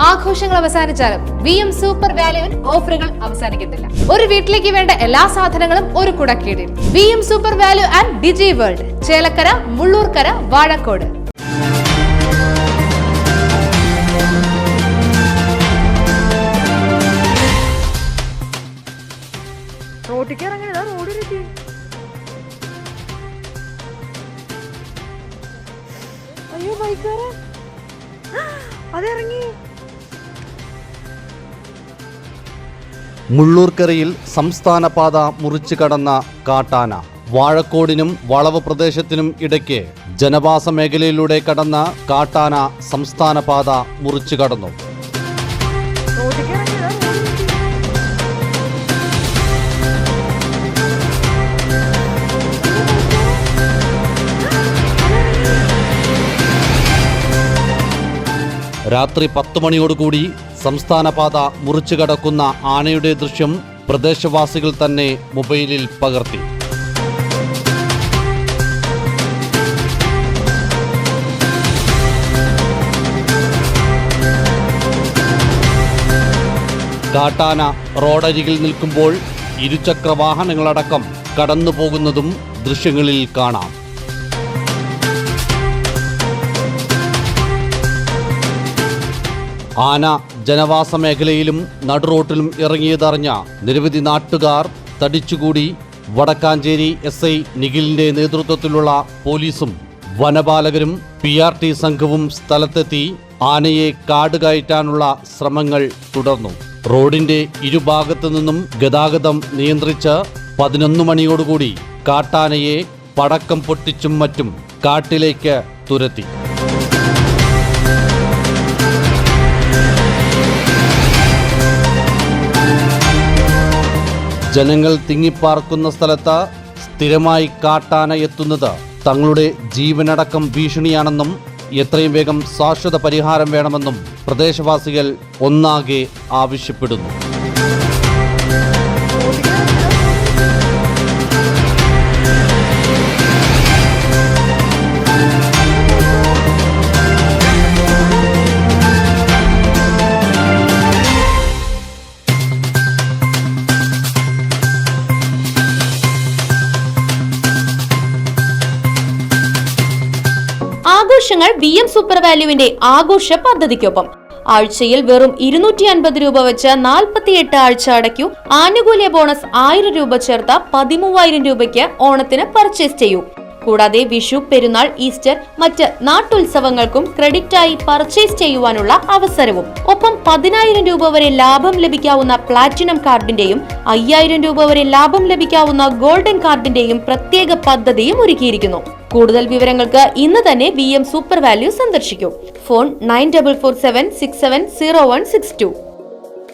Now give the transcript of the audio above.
ആഘോഷങ്ങൾ അവസാനിച്ചാലും VM super വാല്യുവിൽ ഓഫറുകൾ അവസാനിക്കുന്നില്ല. ഒരു വീട്ടിലേക്ക് വേണ്ട എല്ലാ സാധനങ്ങളും ഒരു കുടക്കീഴിൽ. VM super value and digi world, Chelakkara, Mullurkara, Vazhakkode. അയ്യോ ബൈക്കാരാ അതിറങ്ങി. മുള്ളൂർക്കരയിൽ സംസ്ഥാന പാത മുറിച്ചു കടന്ന കാട്ടാന. വാഴക്കോടിനും വളവ് പ്രദേശത്തിനും ഇടയ്ക്ക് ജനവാസ മേഖലയിലൂടെ കടന്ന കാട്ടാന സംസ്ഥാന പാത മുറിച്ചു കടന്നു. രാത്രി 10 മണിയോടുകൂടി സംസ്ഥാന പാത മുറിച്ചു കടക്കുന്ന ആനയുടെ ദൃശ്യം പ്രദേശവാസികൾ തന്നെ മൊബൈലിൽ പകർത്തി. കാട്ടാന റോഡരികിൽ നിൽക്കുമ്പോൾ ഇരുചക്ര വാഹനങ്ങളടക്കം കടന്നുപോകുന്നതും ദൃശ്യങ്ങളിൽ കാണാം. ആന ജനവാസ മേഖലയിലും നടുറോട്ടിലും ഇറങ്ങിയതറിഞ്ഞ നിരവധി നാട്ടുകാർ തടിച്ചുകൂടി. വടക്കാഞ്ചേരി SI നിഖിലിന്റെ നേതൃത്വത്തിലുള്ള പോലീസും വനപാലകരും PRT സംഘവും സ്ഥലത്തെത്തി ആനയെ കാട് കയറ്റാനുള്ള ശ്രമങ്ങൾ തുടർന്നു. റോഡിന്റെ ഇരുഭാഗത്തു നിന്നും ഗതാഗതം നിയന്ത്രിച്ച് 11 മണിയോടുകൂടി കാട്ടാനയെ പടക്കം പൊട്ടിച്ചും മറ്റും കാട്ടിലേക്ക് തുരത്തി. ജനങ്ങൾ തിങ്ങിപ്പാർക്കുന്ന സ്ഥലത്ത് സ്ഥിരമായി കാട്ടാന എത്തുന്നത് തങ്ങളുടെ ജീവനടക്കം ഭീഷണിയാണെന്നും എത്രയും വേഗം ശാശ്വത പരിഹാരം വേണമെന്നും പ്രദേശവാസികൾ ഒന്നാകെ ആവശ്യപ്പെടുന്നു. ആഘോഷങ്ങൾ VM സൂപ്പർ വാല്യുവിന്റെ ആഘോഷ പദ്ധതിക്കൊപ്പം ആഴ്ചയിൽ വെറും 250 രൂപ വെച്ച് 48 ആഴ്ച അടയ്ക്കൂ. ആനുകൂല്യ ബോണസ് 1000 രൂപ ചേർത്ത 13,000 രൂപയ്ക്ക് ഓണത്തിന് പർച്ചേസ് ചെയ്യൂ. കൂടാതെ വിഷു, പെരുന്നാൾ, ഈസ്റ്റർ, മറ്റ് നാട്ടുത്സവങ്ങൾക്കും ക്രെഡിറ്റായി പർച്ചേസ് ചെയ്യുവാനുള്ള അവസരവും. ഒപ്പം 10,000 രൂപ വരെ ലാഭം ലഭിക്കാവുന്ന പ്ലാറ്റിനം കാർഡിന്റെയും 5,000 രൂപ വരെ ലാഭം ലഭിക്കാവുന്ന ഗോൾഡൻ കാർഡിന്റെയും പ്രത്യേക പദ്ധതിയും ഒരുക്കിയിരിക്കുന്നു. കൂടുതൽ വിവരങ്ങൾക്ക് ഇന്ന് തന്നെ VM സൂപ്പർ വാല്യൂ സന്ദർശിക്കൂ. ഫോൺ 9447670162.